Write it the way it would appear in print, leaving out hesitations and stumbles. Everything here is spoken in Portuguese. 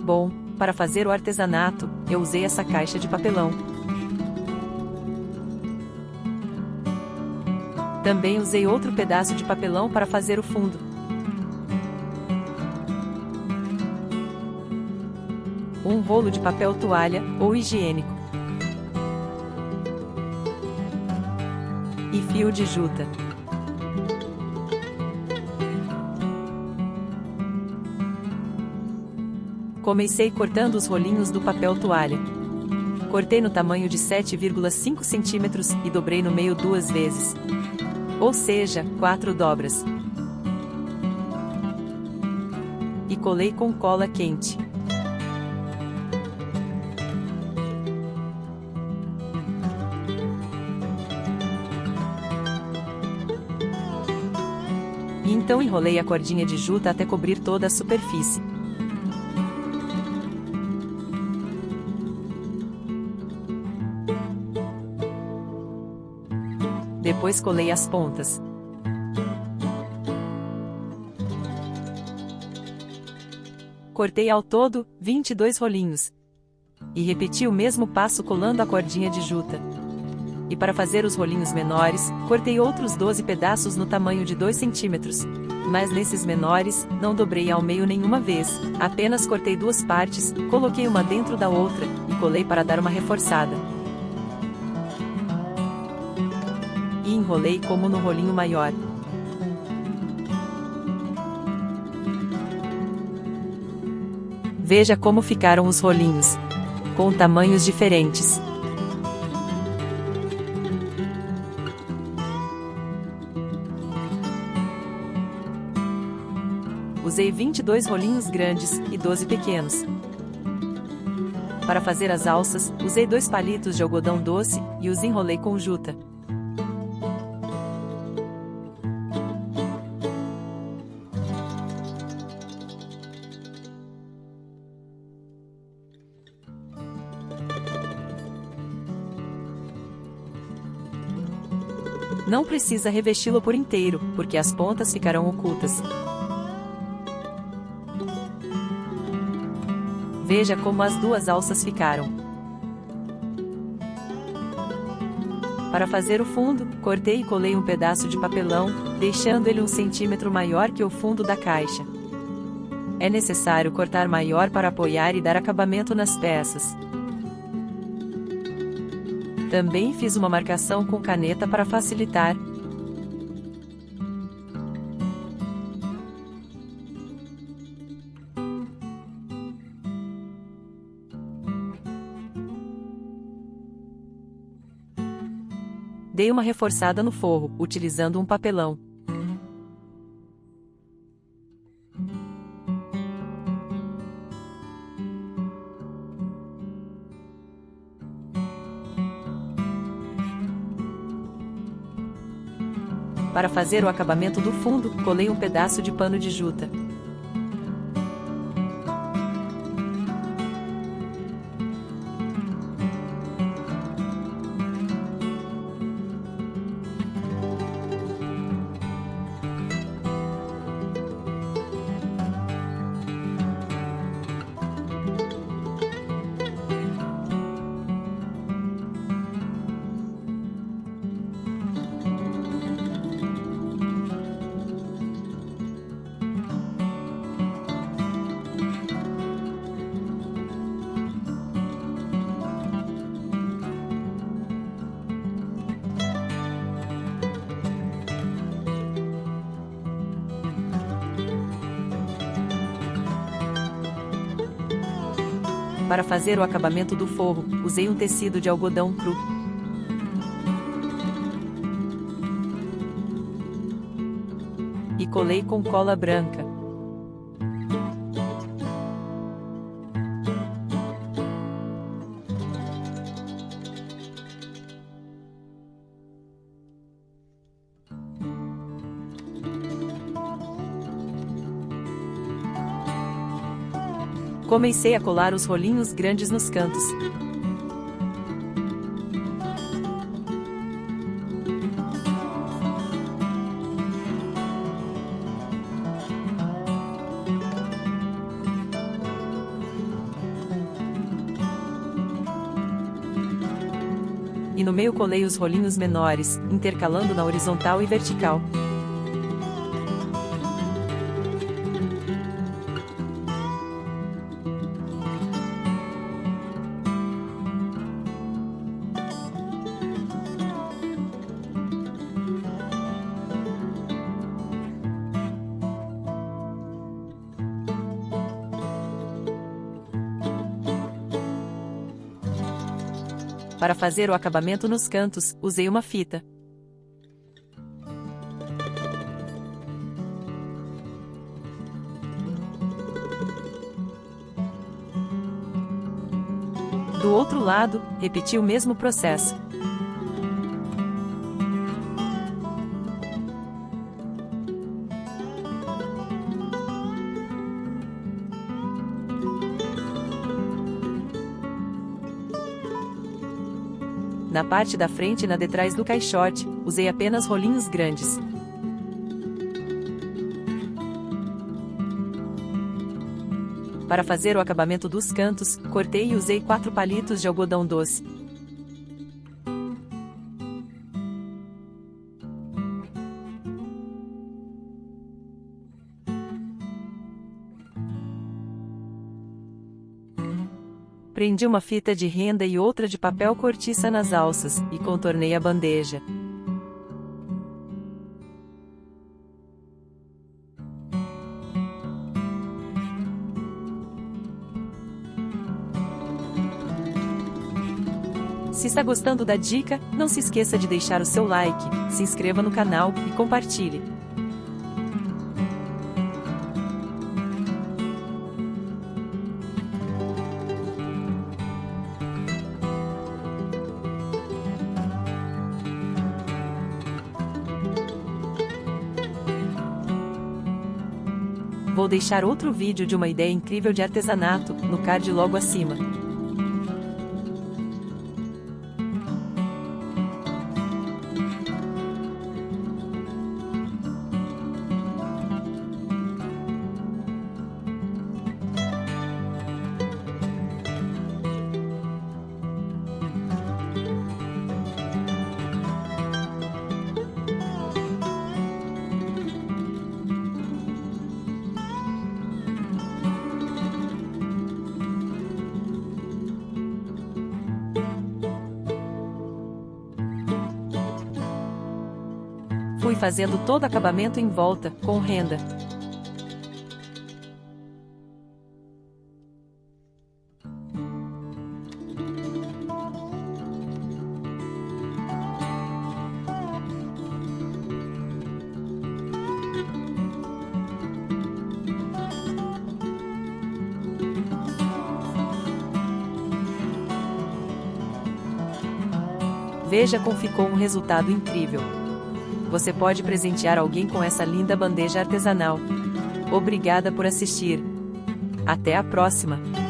Bom, para fazer o artesanato, eu usei essa caixa de papelão. Também usei outro pedaço de papelão para fazer o fundo. Um rolo de papel toalha, ou higiênico. E fio de juta. Comecei cortando os rolinhos do papel toalha. Cortei no tamanho de 7,5 centímetros e dobrei no meio 2 vezes. Ou seja, 4 dobras. E colei com cola quente. E então enrolei a cordinha de juta até cobrir toda a superfície. Depois colei as pontas. Cortei ao todo 22 rolinhos. E repeti o mesmo passo colando a cordinha de juta. E para fazer os rolinhos menores, cortei outros 12 pedaços no tamanho de 2 centímetros. Mas nesses menores, não dobrei ao meio nenhuma vez, apenas cortei 2 partes, coloquei uma dentro da outra, e colei para dar uma reforçada. E enrolei como no rolinho maior. Veja como ficaram os rolinhos, com tamanhos diferentes. Usei 22 rolinhos grandes e 12 pequenos. Para fazer as alças, usei 2 palitos de algodão doce e os enrolei com juta. Não precisa revesti-lo por inteiro, porque as pontas ficarão ocultas. Veja como as 2 alças ficaram. Para fazer o fundo, cortei e colei um pedaço de papelão, deixando ele 1 centímetro maior que o fundo da caixa. É necessário cortar maior para apoiar e dar acabamento nas peças. Também fiz uma marcação com caneta para facilitar. Dei uma reforçada no forro, utilizando um papelão. Para fazer o acabamento do fundo, colei um pedaço de pano de juta. Para fazer o acabamento do forro, usei um tecido de algodão cru. E colei com cola branca. Comecei a colar os rolinhos grandes nos cantos. no meio colei os rolinhos menores, intercalando na horizontal e vertical. Para fazer o acabamento nos cantos, usei uma fita. Do outro lado, repeti o mesmo processo. Na parte da frente e na de trás do caixote, usei apenas rolinhos grandes. Para fazer o acabamento dos cantos, cortei e usei 4 palitos de algodão doce. Prendi uma fita de renda e outra de papel cortiça nas alças, e contornei a bandeja. Se está gostando da dica, não se esqueça de deixar o seu like, se inscreva no canal e compartilhe. Vou deixar outro vídeo de uma ideia incrível de artesanato, no card logo acima. Fui fazendo todo acabamento em volta, com renda. Veja como ficou um resultado incrível. Você pode presentear alguém com essa linda bandeja artesanal. Obrigada por assistir. Até a próxima!